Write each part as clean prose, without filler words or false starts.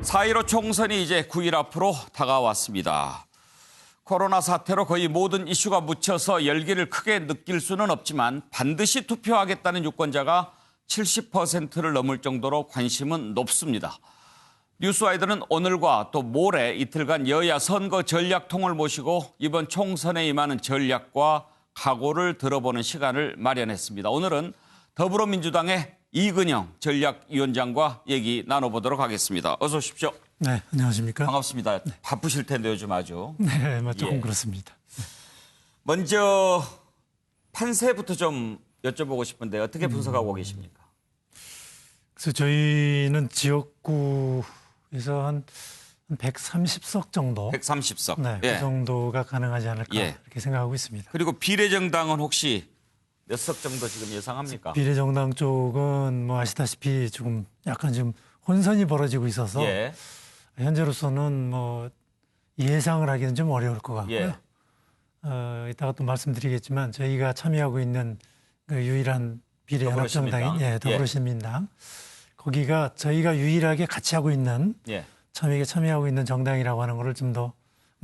4.15 총선이 이제 9일 앞으로 다가왔습니다. 코로나 사태로 거의 모든 이슈가 묻혀서 열기를 크게 느낄 수는 없지만 반드시 투표하겠다는 유권자가 70%를 넘을 정도로 관심은 높습니다. 뉴스와이드는 오늘과 또 모레 이틀간 여야 선거 전략통을 모시고 이번 총선에 임하는 전략과 각오를 들어보는 시간을 마련했습니다. 오늘은 더불어민주당의 이근영 전략위원장과 얘기 나눠보도록 하겠습니다. 어서 오십시오. 네, 안녕하십니까. 반갑습니다. 바쁘실 텐데 요즘 아주. 네, 조금 그렇습니다. 먼저 판세부터 좀 여쭤보고 싶은데 어떻게 분석하고 계십니까? 그래서 저희는 지역구에서 한 130석 정도. 130석. 네, 예. 그 정도가 가능하지 않을까 이렇게 생각하고 있습니다. 그리고 비례정당은 혹시 몇 석 정도 지금 예상합니까? 비례정당 쪽은 뭐 아시다시피 조금 약간 좀 혼선이 벌어지고 있어서 예. 현재로서는 뭐 예상을 하기는 좀 어려울 것 같고요. 예. 이따가 또 말씀드리겠지만 저희가 참여하고 있는 그 유일한 비례연합정당인 더불어시민당 거기가 저희가 유일하게 같이 하고 있는 참여하고 있는 정당이라고 하는 거를 좀 더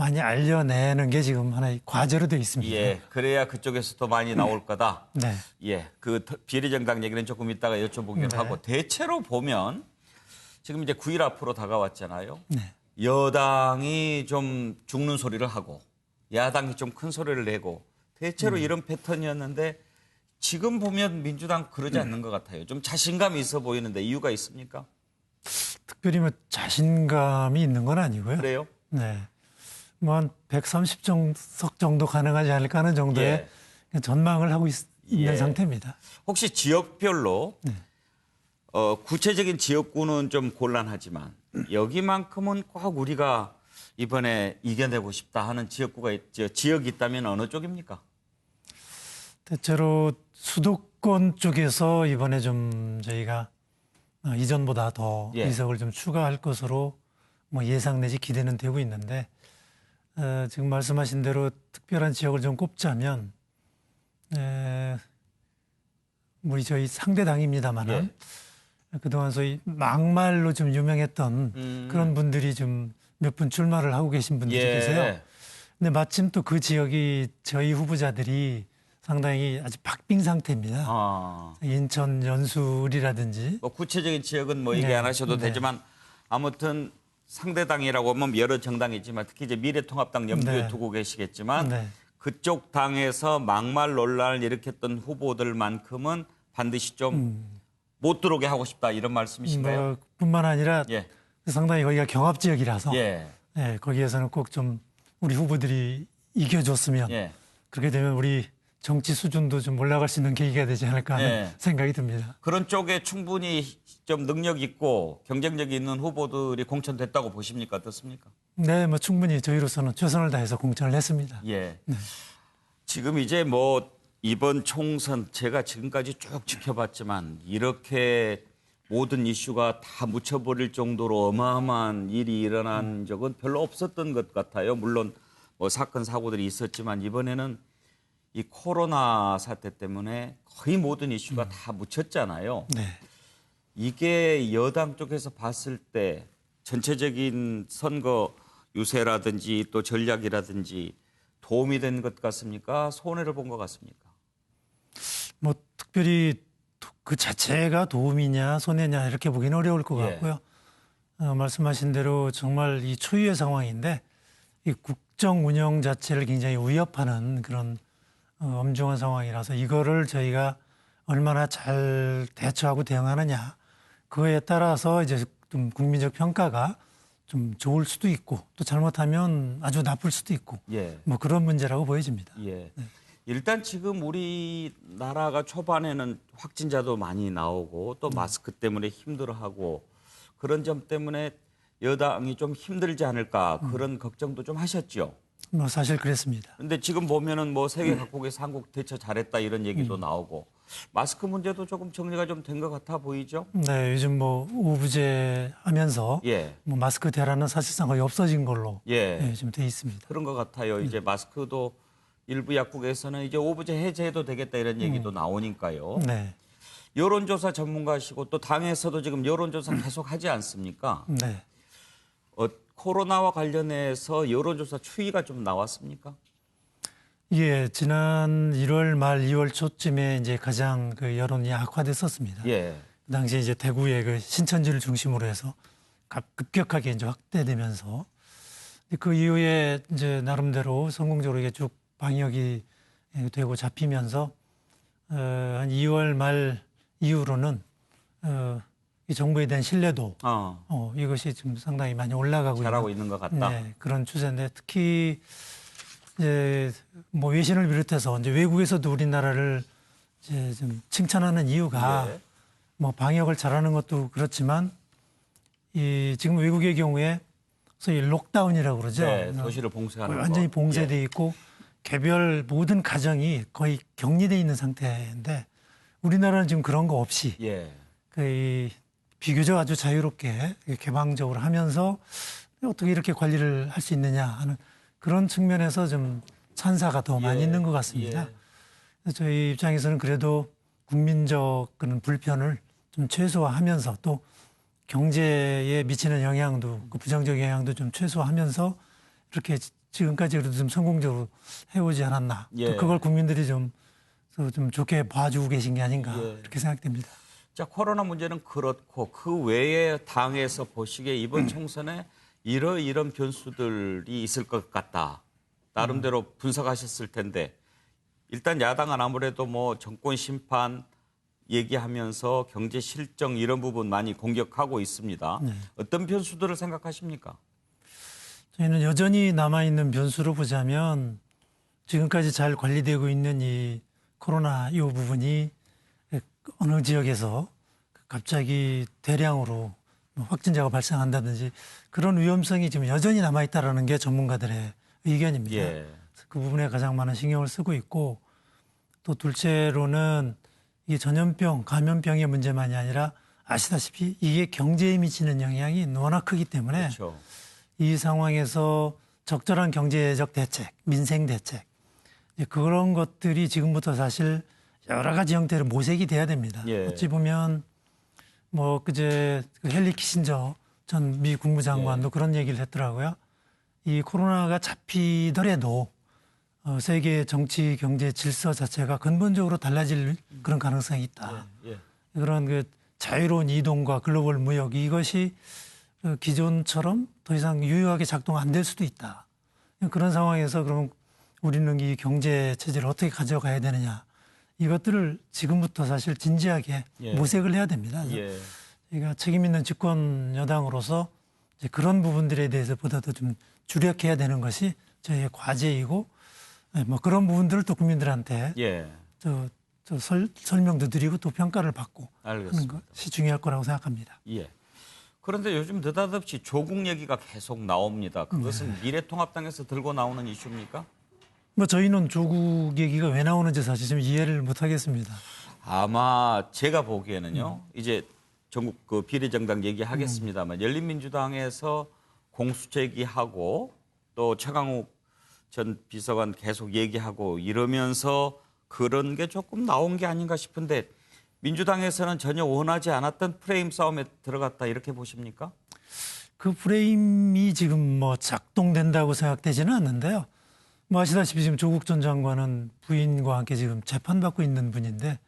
많이 알려내는 게 지금 하나의 과제로 되어 있습니다. 예, 그래야 그쪽에서도 많이 나올 거다. 네. 예, 그 비례정당 얘기는 조금 이따가 여쭤보기로 하고 대체로 보면 지금 이제 9일 앞으로 다가왔잖아요. 네. 여당이 좀 죽는 소리를 하고 야당이 좀 큰 소리를 내고 대체로 이런 패턴이었는데 지금 보면 민주당 그러지 않는 것 같아요. 좀 자신감이 있어 보이는데 이유가 있습니까? 특별히 뭐 자신감이 있는 건 아니고요. 그래요? 네. 뭐 한 130석 정도 가능하지 않을까 하는 정도의 전망을 하고 있는 상태입니다. 혹시 지역별로 구체적인 지역구는 좀 곤란하지만 여기만큼은 꼭 우리가 이번에 이겨내고 싶다 하는 지역이 있다면 어느 쪽입니까? 대체로 수도권 쪽에서 이번에 좀 저희가 이전보다 더 의석을 좀 추가할 것으로 뭐 예상 내지 기대는 되고 있는데 지금 말씀하신 대로 특별한 지역을 좀 꼽자면 우리 저희 상대당입니다만은 그동안 소위 막말로 좀 유명했던 그런 분들이 좀 몇 분 출마를 하고 계신 분들이 계세요. 근데 마침 또 그 지역이 저희 후보자들이 상당히 아주 박빙 상태입니다. 인천 연수리라든지. 뭐 구체적인 지역은 뭐 얘기 안 하셔도 되지만 아무튼 상대당이라고 하면 여러 정당이지만 특히 이제 미래통합당 염두에 두고 계시겠지만 그쪽 당에서 막말 논란을 일으켰던 후보들만큼은 반드시 좀 못 들어오게 하고 싶다 이런 말씀이신가요? 뿐만 아니라 상당히 거기가 경합 지역이라서 거기에서는 꼭 좀 우리 후보들이 이겨줬으면 그렇게 되면 우리 정치 수준도 좀 올라갈 수 있는 계기가 되지 않을까 하는 생각이 듭니다. 그런 쪽에 충분히 좀 능력 있고 경쟁력이 있는 후보들이 공천됐다고 보십니까? 어떻습니까? 네, 뭐 충분히 저희로서는 최선을 다해서 공천을 했습니다. 지금 이제 뭐 이번 총선 제가 지금까지 쭉 지켜봤지만 이렇게 모든 이슈가 다 묻혀버릴 정도로 어마어마한 일이 일어난 적은 별로 없었던 것 같아요. 물론 뭐 사건 사고들이 있었지만 이번에는 이 코로나 사태 때문에 거의 모든 이슈가 다 묻혔잖아요. 이게 여당 쪽에서 봤을 때 전체적인 선거 유세라든지 또 전략이라든지 도움이 된 것 같습니까? 손해를 본 것 같습니까? 뭐 특별히 그 자체가 도움이냐 손해냐 이렇게 보기는 어려울 것 같고요. 말씀하신 대로 정말 이 초유의 상황인데 이 국정 운영 자체를 굉장히 위협하는 그런 엄중한 상황이라서 이거를 저희가 얼마나 잘 대처하고 대응하느냐 그거에 따라서 이제 좀 국민적 평가가 좀 좋을 수도 있고 또 잘못하면 아주 나쁠 수도 있고 뭐 그런 문제라고 보여집니다. 일단 지금 우리나라가 초반에는 확진자도 많이 나오고 또 마스크 때문에 힘들어하고 그런 점 때문에 여당이 좀 힘들지 않을까 그런 걱정도 좀 하셨죠. 뭐 사실 그랬습니다. 그런데 지금 보면은 뭐 세계 각국에서 한국 대처 잘했다 이런 얘기도 나오고 마스크 문제도 조금 정리가 좀 된 것 같아 보이죠? 네, 요즘 뭐 오부제 하면서 뭐 마스크 대란은 사실상 거의 없어진 걸로 지금 돼 있습니다. 그런 것 같아요. 이제 마스크도 일부 약국에서는 이제 오부제 해제해도 되겠다 이런 얘기도 나오니까요. 여론조사 전문가시고 또 당에서도 지금 여론조사 계속 하지 않습니까? 코로나와 관련해서 여론조사 추이가 좀 나왔습니까? 예, 지난 1월 말 2월 초쯤에 이제 가장 그 여론이 악화됐었습니다. 예. 그 당시에 이제 대구의 그 신천지를 중심으로 해서 급격하게 이제 확대되면서 그 이후에 이제 나름대로 성공적으로 이게 쭉 방역이 되고 잡히면서 한 2월 말 이후로는 이 정부에 대한 신뢰도 이것이 지금 상당히 많이 올라가고 잘하고 있는 것 같다. 네, 그런 추세인데 특히 이제 뭐 외신을 비롯해서 이제 외국에서도 우리나라를 이제 좀 칭찬하는 이유가 예. 뭐 방역을 잘하는 것도 그렇지만 이 지금 외국의 경우에 소위 록다운이라고 그러죠. 네, 도시를 봉쇄하는 거. 완전히 봉쇄돼 예. 있고 개별 모든 가정이 거의 격리돼 있는 상태인데 우리나라는 지금 그런 거 없이 예. 거의 비교적 아주 자유롭게 개방적으로 하면서 어떻게 이렇게 관리를 할 수 있느냐 하는 그런 측면에서 좀 찬사가 더 많이 예. 있는 것 같습니다. 예. 그래서 저희 입장에서는 그래도 국민적 그런 불편을 좀 최소화하면서 또 경제에 미치는 영향도 그 부정적 영향도 좀 최소화하면서 이렇게 지금까지 그래도 좀 성공적으로 해오지 않았나. 예. 또 그걸 국민들이 좀 좋게 봐주고 계신 게 아닌가 예. 이렇게 생각됩니다. 자, 코로나 문제는 그렇고 그 외에 당에서 보시기에 이번 총선에 이런 변수들이 있을 것 같다. 나름대로 분석하셨을 텐데 일단 야당은 아무래도 뭐 정권 심판 얘기하면서 경제 실정 이런 부분 많이 공격하고 있습니다. 네. 어떤 변수들을 생각하십니까? 저희는 여전히 남아있는 변수로 보자면 지금까지 잘 관리되고 있는 이 코로나 이 부분이 어느 지역에서 갑자기 대량으로 확진자가 발생한다든지 그런 위험성이 지금 여전히 남아있다는 게 전문가들의 의견입니다. 예. 그 부분에 가장 많은 신경을 쓰고 있고 또 둘째로는 이게 전염병, 감염병의 문제만이 아니라 아시다시피 이게 경제에 미치는 영향이 워낙 크기 때문에 그렇죠. 이 상황에서 적절한 경제적 대책, 민생 대책 그런 것들이 지금부터 사실 여러 가지 형태로 모색이 돼야 됩니다. 예. 어찌 보면 뭐 그제 헨리 키신저 전 미 국무장관도 예. 그런 얘기를 했더라고요. 이 코로나가 잡히더라도 세계 정치 경제 질서 자체가 근본적으로 달라질 그런 가능성이 있다. 예. 그런 그 자유로운 이동과 글로벌 무역 이것이 기존처럼 더 이상 유효하게 작동 안 될 수도 있다. 그런 상황에서 그럼 우리는 이 경제 체제를 어떻게 가져가야 되느냐. 이것들을 지금부터 사실 진지하게 예. 모색을 해야 됩니다. 예. 저희가 책임 있는 집권 여당으로서 이제 그런 부분들에 대해서 보다도 좀 주력해야 되는 것이 저희의 과제이고 뭐 그런 부분들을 또 국민들한테 예. 설명도 드리고 또 평가를 받고 알겠습니다. 하는 것이 중요할 거라고 생각합니다. 예. 그런데 요즘 느닷없이 조국 얘기가 계속 나옵니다. 그것은 미래통합당에서 들고 나오는 이슈입니까? 뭐 저희는 조국 얘기가 왜 나오는지 사실 좀 이해를 못 하겠습니다. 아마 제가 보기에는요. 이제 전국 그 비례정당 얘기하겠습니다만 열린민주당에서 공수처 얘기하고 또 최강욱 전 비서관 계속 얘기하고 이러면서 그런 게 조금 나온 게 아닌가 싶은데 민주당에서는 전혀 원하지 않았던 프레임 싸움에 들어갔다 이렇게 보십니까? 그 프레임이 지금 뭐 작동된다고 생각되지는 않는데요. 뭐 아시다시피 지금 조국 전 장관은 부인과 함께 지금 재판받고 있는 분인데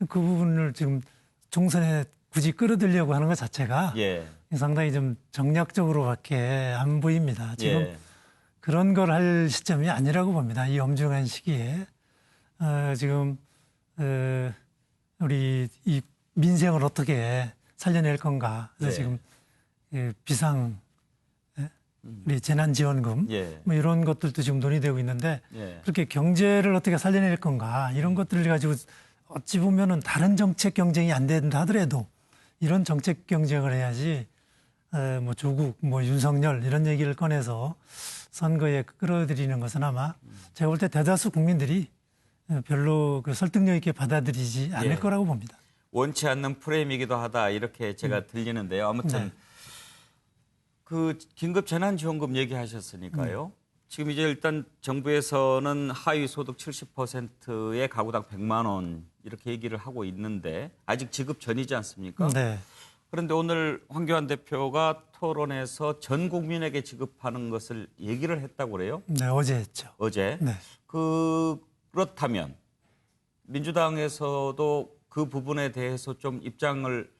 그 부분을 지금 총선에 굳이 끌어들려고 하는 것 자체가 예. 상당히 좀 정략적으로밖에 안 보입니다. 지금 예. 그런 걸 할 시점이 아니라고 봅니다. 이 엄중한 시기에 지금 우리 이 민생을 어떻게 살려낼 건가. 그래서 네. 지금 비상 우리 재난지원금 예. 뭐 이런 것들도 지금 논의되고 있는데 예. 그렇게 경제를 어떻게 살려낼 건가 이런 것들을 가지고 어찌 보면은 다른 정책 경쟁이 안 된다 하더라도 이런 정책 경쟁을 해야지 뭐 조국 뭐 윤석열 이런 얘기를 꺼내서 선거에 끌어들이는 것은 아마 제가 볼 때 대다수 국민들이 별로 그 설득력 있게 받아들이지 않을 예. 거라고 봅니다. 원치 않는 프레임이기도 하다 이렇게 제가 들리는데요. 아무튼 네. 그 긴급 재난지원금 얘기하셨으니까요. 지금 이제 일단 정부에서는 하위 소득 70%의 가구당 100만 원 이렇게 얘기를 하고 있는데 아직 지급 전이지 않습니까? 네. 그런데 오늘 황교안 대표가 토론에서 전 국민에게 지급하는 것을 얘기를 했다고 그래요? 네, 어제 했죠. 어제. 네. 그렇다면 민주당에서도 그 부분에 대해서 좀 입장을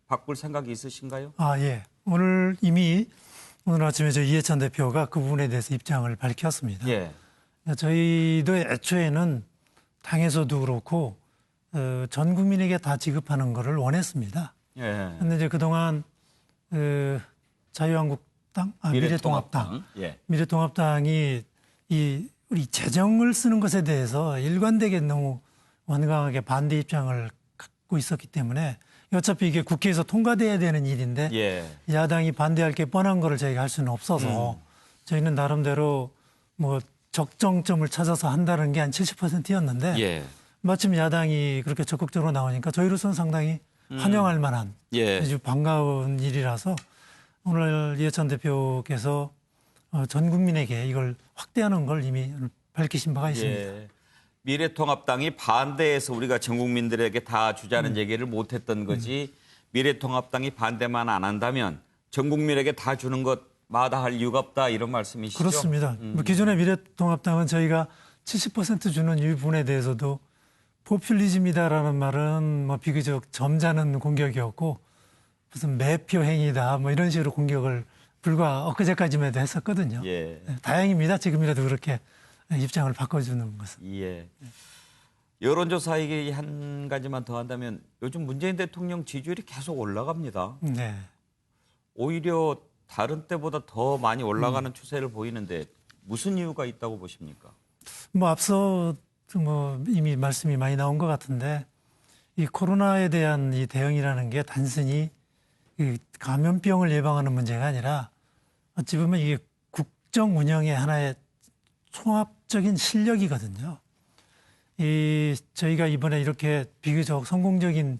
바꿀 생각이 있으신가요? 아, 예. 오늘 이미 오늘 아침에 저 이해찬 대표가 그 부분에 대해서 입장을 밝혔습니다. 예. 저희도 애초에는 당에서도 그렇고 전 국민에게 다 지급하는 것을 원했습니다. 예. 그런데 이제 그동안 자유한국당, 미래통합당, 예. 미래통합당이 우리 재정을 쓰는 것에 대해서 일관되게 너무 완강하게 반대 입장을 갖고 있었기 때문에 어차피 이게 국회에서 통과돼야 되는 일인데 예. 야당이 반대할 게 뻔한 거를 저희가 할 수는 없어서 저희는 나름대로 뭐 적정점을 찾아서 한다는 게 한 70%였는데 예. 마침 야당이 그렇게 적극적으로 나오니까 저희로서는 상당히 환영할 만한 예. 아주 반가운 일이라서 오늘 이해찬 대표께서 전 국민에게 이걸 확대하는 걸 이미 밝히신 바가 있습니다. 예. 미래통합당이 반대해서 우리가 전 국민들에게 다 주자는 얘기를 못했던 거지 미래통합당이 반대만 안 한다면 전 국민에게 다 주는 것 마다할 이유가 없다 이런 말씀이시죠? 그렇습니다. 뭐 기존의 미래통합당은 저희가 70% 주는 이 부분에 대해서도 포퓰리즘이다라는 말은 뭐 비교적 점잖은 공격이었고 무슨 매표 행위다 뭐 이런 식으로 공격을 불과 엊그제까지만 해도 했었거든요. 예. 다행입니다. 지금이라도 그렇게 입장을 바꿔주는 것은. 예. 여론조사 얘기 한 가지만 더 한다면 요즘 문재인 대통령 지지율이 계속 올라갑니다. 네. 오히려 다른 때보다 더 많이 올라가는 추세를 보이는데 무슨 이유가 있다고 보십니까? 뭐 앞서 뭐 이미 말씀이 많이 나온 것 같은데 이 코로나에 대한 이 대응이라는 게 단순히 이 감염병을 예방하는 문제가 아니라 어찌 보면 이게 국정 운영의 하나의 총합적인 실력이거든요. 저희가 이번에 이렇게 비교적 성공적인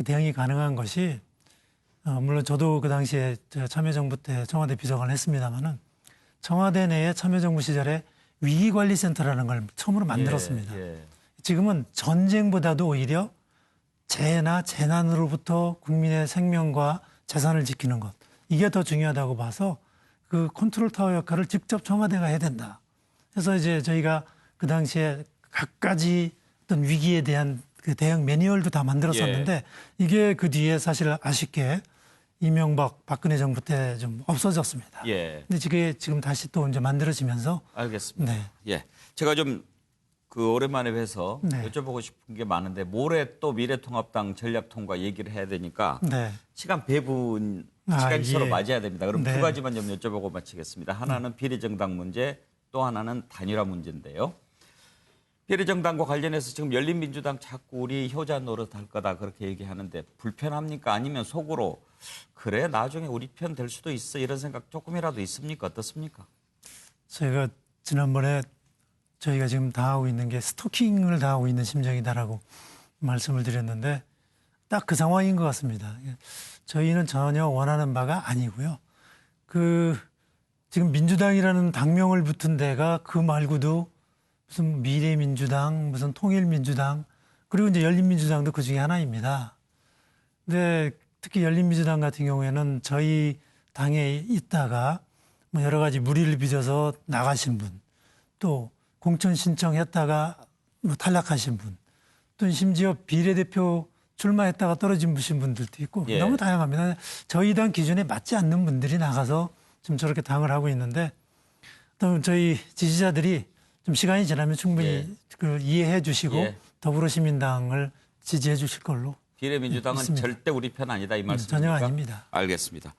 대응이 가능한 것이 물론 저도 그 당시에 참여정부 때 청와대 비서관을 했습니다마는 청와대 내에 참여정부 시절에 위기관리센터라는 걸 처음으로 만들었습니다. 예. 지금은 전쟁보다도 오히려 재해나 재난으로부터 국민의 생명과 재산을 지키는 것 이게 더 중요하다고 봐서 그 컨트롤 타워 역할을 직접 청와대가 해야 된다. 그래서 이제 저희가 그 당시에 각가지 어떤 위기에 대한 그 대응 매뉴얼도 다 만들었었는데 이게 그 뒤에 사실 아쉽게 이명박 박근혜 정부 때 좀 없어졌습니다. 예. 근데 그게 지금 다시 또 이제 만들어지면서 알겠습니다. 네. 예. 제가 좀 그 오랜만에 뵈서 네. 여쭤보고 싶은 게 많은데 모레 또 미래통합당 전략 통과 얘기를 해야 되니까 네. 시간 배분 아, 시간이 서로 예. 맞아야 됩니다. 그럼 네. 두 가지만 좀 여쭤보고 마치겠습니다. 하나는 비례정당 문제, 또 하나는 단일화 문제인데요. 비례정당과 관련해서 지금 열린민주당 자꾸 우리 효자 노릇할 거다 그렇게 얘기하는데 불편합니까? 아니면 속으로 그래 나중에 우리 편 될 수도 있어 이런 생각 조금이라도 있습니까? 어떻습니까? 저희가 지난번에 저희가 지금 당하고 있는 게 스토킹을 당하고 있는 심정이다라고 말씀을 드렸는데 딱 그 상황인 것 같습니다. 저희는 전혀 원하는 바가 아니고요. 지금 민주당이라는 당명을 붙은 데가 그 말고도 무슨 미래민주당, 무슨 통일민주당, 그리고 이제 열린민주당도 그 중에 하나입니다. 근데 특히 열린민주당 같은 경우에는 저희 당에 있다가 뭐 여러 가지 무리를 빚어서 나가신 분, 또 공천 신청했다가 뭐 탈락하신 분, 또 심지어 비례대표 출마했다가 떨어진 분들도 있고 예. 너무 다양합니다. 저희 당 기준에 맞지 않는 분들이 나가서 좀 저렇게 당을 하고 있는데 또 저희 지지자들이 좀 시간이 지나면 충분히 예. 그 이해해 주시고 예. 더불어시민당을 지지해 주실 걸로. 비례민주당은 있습니다. 절대 우리 편 아니다 이 말씀입니까? 전혀 아닙니다. 알겠습니다.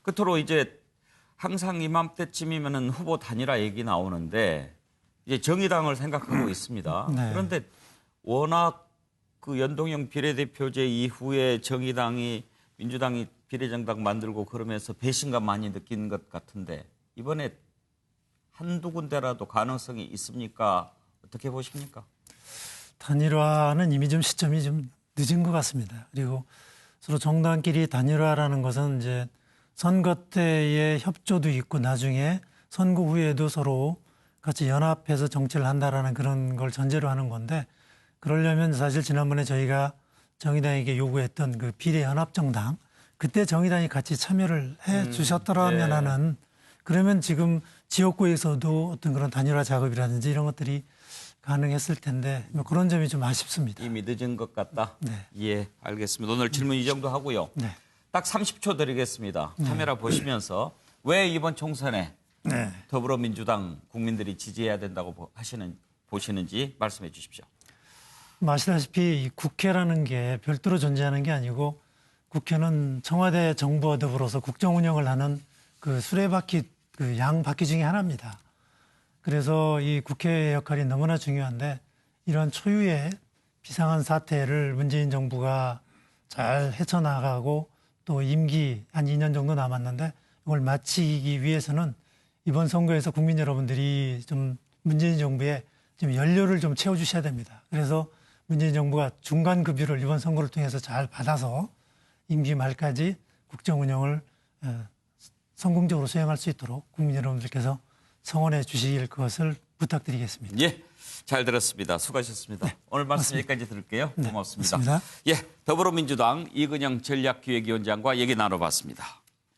끝으로 이제 항상 이맘때쯤이면은 후보 단일화 얘기 나오는데 이제 정의당을 생각하고 있습니다. 네. 그런데 워낙 그 연동형 비례대표제 이후에 정의당이 민주당이 비례정당 만들고 그러면서 배신감 많이 느낀 것 같은데 이번에 한두 군데라도 가능성이 있습니까? 어떻게 보십니까? 단일화는 이미 좀 시점이 좀 늦은 것 같습니다. 그리고 서로 정당끼리 단일화라는 것은 이제 선거 때의 협조도 있고 나중에 선거 후에도 서로 같이 연합해서 정치를 한다라는 그런 걸 전제로 하는 건데 그러려면 사실 지난번에 저희가 정의당에게 요구했던 그 비례연합정당 그때 정의당이 같이 참여를 해 주셨더라면 네. 하는 그러면 지금 지역구에서도 어떤 그런 단일화 작업이라든지 이런 것들이 가능했을 텐데 뭐 그런 점이 좀 아쉽습니다. 이미 늦은 것 같다. 네. 예, 알겠습니다. 오늘 질문 이 정도 하고요. 네. 딱 30초 드리겠습니다. 카메라 보시면서 왜 이번 총선에 네. 더불어민주당 국민들이 지지해야 된다고 보시는지 말씀해 주십시오. 아시다시피 이 국회라는 게 별도로 존재하는 게 아니고 국회는 청와대 정부와 더불어서 국정 운영을 하는 그 수레바퀴 그 양바퀴 중에 하나입니다. 그래서 이 국회의 역할이 너무나 중요한데 이런 초유의 비상한 사태를 문재인 정부가 잘 헤쳐나가고 또 임기 한 2년 정도 남았는데 이걸 마치기 위해서는 이번 선거에서 국민 여러분들이 좀 문재인 정부에 좀 연료를 좀 채워주셔야 됩니다. 그래서 문재인 정부가 중간 급유를 이번 선거를 통해서 잘 받아서 임기 말까지 국정 운영을 성공적으로 수행할 수 있도록 국민 여러분들께서 성원해 주실 것을 부탁드리겠습니다. 예, 잘 들었습니다. 수고하셨습니다. 오늘 말씀 여기까지 들을게요. 고맙습니다. 고맙습니다. 예, 더불어민주당 이근영 전략기획위원장과 얘기 나눠봤습니다.